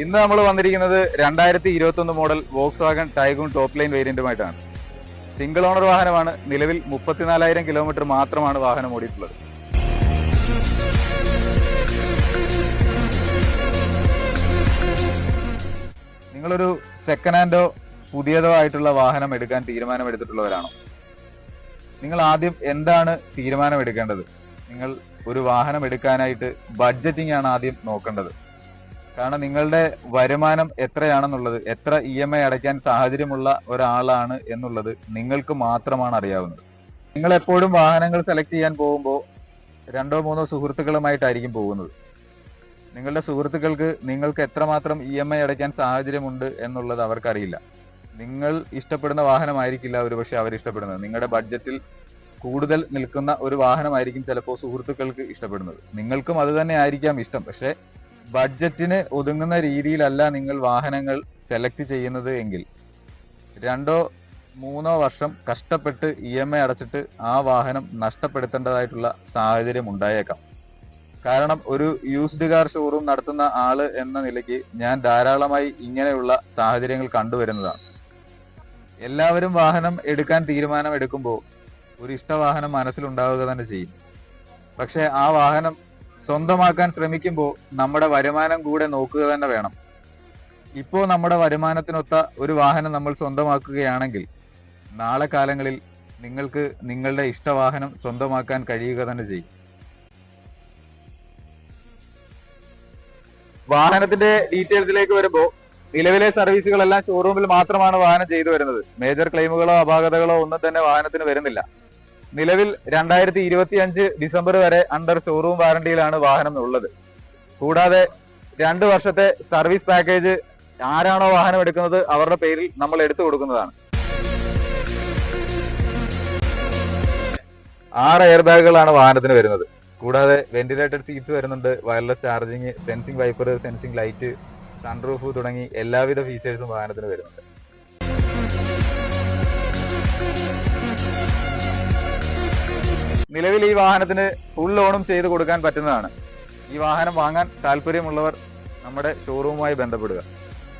ഇന്ന് നമ്മൾ വന്നിരിക്കുന്നത് 2021 model Volkswagen Taigun top line വേരിയന്റുമായിട്ടാണ്. സിംഗിൾ ഓണർ വാഹനമാണ്. നിലവിൽ 34,000 കിലോമീറ്റർ മാത്രമാണ് വാഹനം ഓടിയിട്ടുള്ളത്. നിങ്ങളൊരു സെക്കൻഡ് ഹാൻഡോ പുതിയതോ ആയിട്ടുള്ള വാഹനം എടുക്കാൻ തീരുമാനമെടുത്തിട്ടുള്ളവരാണോ? നിങ്ങൾ ആദ്യം എന്താണ് തീരുമാനമെടുക്കേണ്ടത്? നിങ്ങൾ ഒരു വാഹനം എടുക്കാനായിട്ട് ബഡ്ജറ്റിംഗ് ആണ് ആദ്യം നോക്കേണ്ടത്. കാരണം നിങ്ങളുടെ വരുമാനം എത്രയാണെന്നുള്ളത്, എത്ര EMI അടയ്ക്കാൻ സാഹചര്യമുള്ള ഒരാളാണ് എന്നുള്ളത് നിങ്ങൾക്ക് മാത്രമാണ് അറിയാവുന്നത്. നിങ്ങൾ എപ്പോഴും വാഹനങ്ങൾ സെലക്ട് ചെയ്യാൻ പോകുമ്പോൾ 2-3 സുഹൃത്തുക്കളുമായിട്ടായിരിക്കും പോകുന്നത്. നിങ്ങളുടെ സുഹൃത്തുക്കൾക്ക് നിങ്ങൾക്ക് എത്രമാത്രം EMI അടയ്ക്കാൻ സാഹചര്യമുണ്ട് എന്നുള്ളത് അവർക്കറിയില്ല. നിങ്ങൾ ഇഷ്ടപ്പെടുന്ന വാഹനമായിരിക്കില്ല ഒരുപക്ഷെ അവർ ഇഷ്ടപ്പെടുന്നത്. നിങ്ങളുടെ ബഡ്ജറ്റിൽ കൂടുതൽ നിൽക്കുന്ന ഒരു വാഹനമായിരിക്കും ചിലപ്പോൾ സുഹൃത്തുക്കൾക്ക് ഇഷ്ടപ്പെടുന്നത്. നിങ്ങൾക്കും അത് തന്നെ ആയിരിക്കാം ഇഷ്ടം. പക്ഷെ ബഡ്ജറ്റിന് ഒതുങ്ങുന്ന രീതിയിലല്ല നിങ്ങൾ വാഹനങ്ങൾ സെലക്ട് ചെയ്യുന്നത് എങ്കിൽ 2-3 വർഷം കഷ്ടപ്പെട്ട് EMI അടച്ചിട്ട് ആ വാഹനം നഷ്ടപ്പെടുത്തേണ്ടതായിട്ടുള്ള സാഹചര്യം ഉണ്ടായേക്കാം. കാരണം ഒരു യൂസ്ഡ് കാർ ഷോറൂം നടത്തുന്ന ആള് എന്ന നിലയ്ക്ക് ഞാൻ ധാരാളമായി ഇങ്ങനെയുള്ള സാഹചര്യങ്ങൾ കണ്ടുവരുന്നതാണ്. എല്ലാവരും വാഹനം എടുക്കാൻ തീരുമാനമെടുക്കുമ്പോൾ ഒരു ഇഷ്ടവാഹനം മനസ്സിലുണ്ടാവുക തന്നെ ചെയ്യും. പക്ഷെ ആ വാഹനം സ്വന്തമാക്കാൻ ശ്രമിക്കുമ്പോൾ നമ്മുടെ വരുമാനം കൂടെ നോക്കുക തന്നെ വേണം. ഇപ്പോൾ നമ്മുടെ വരുമാനത്തിനൊത്ത ഒരു വാഹനം നമ്മൾ സ്വന്തമാക്കുകയാണെങ്കിൽ നാളെ കാലങ്ങളിൽ നിങ്ങൾക്ക് നിങ്ങളുടെ ഇഷ്ടവാഹനം സ്വന്തമാക്കാൻ കഴിയുക തന്നെ ചെയ്യും. വാഹനത്തിന്റെ ഡീറ്റെയിൽസിലേക്ക് വരുമ്പോൾ നിലവിലെ സർവീസുകളെല്ലാം ഷോറൂമിൽ മാത്രമാണ് വാഹനം ചെയ്തു വരുന്നത്. മേജർ ക്ലെയിമുകളോ അപാകതകളോ ഒന്നും തന്നെ വാഹനത്തിന് വരുന്നില്ല. നിലവിൽ 2025 ഡിസംബർ വരെ അണ്ടർ ഷോറൂം വാറണ്ടിയിലാണ് വാഹനം ഉള്ളത്. കൂടാതെ 2 വർഷത്തെ സർവീസ് പാക്കേജ് ആരാണോ വാഹനം എടുക്കുന്നത് അവരുടെ പേരിൽ നമ്മൾ എടുത്തു കൊടുക്കുന്നതാണ്. 6 എയർ ബാഗുകളാണ് വാഹനത്തിന് വരുന്നത്. കൂടാതെ വെന്റിലേറ്റഡ് സീറ്റ്സ് വരുന്നുണ്ട്, wireless charging, sensing wiper, sensing light, sunroof തുടങ്ങി എല്ലാവിധ ഫീച്ചേഴ്സും വാഹനത്തിന് വരുന്നുണ്ട്. നിലവിൽ ഈ വാഹനത്തിന് ഫുൾ ലോണും ചെയ്ത് കൊടുക്കാൻ പറ്റുന്നതാണ്. ഈ വാഹനം വാങ്ങാൻ താല്പര്യമുള്ളവർ നമ്മുടെ ഷോറൂമുമായി ബന്ധപ്പെടുക.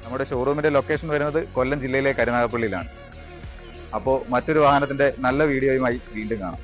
നമ്മുടെ ഷോറൂമിന്റെ ലൊക്കേഷൻ വരുന്നത് കൊല്ലം ജില്ലയിലെ കരുനാഗപ്പള്ളിയിലാണ്. അപ്പോൾ മറ്റൊരു വാഹനത്തിന്റെ നല്ല വീഡിയോയുമായി വീണ്ടും കാണാം.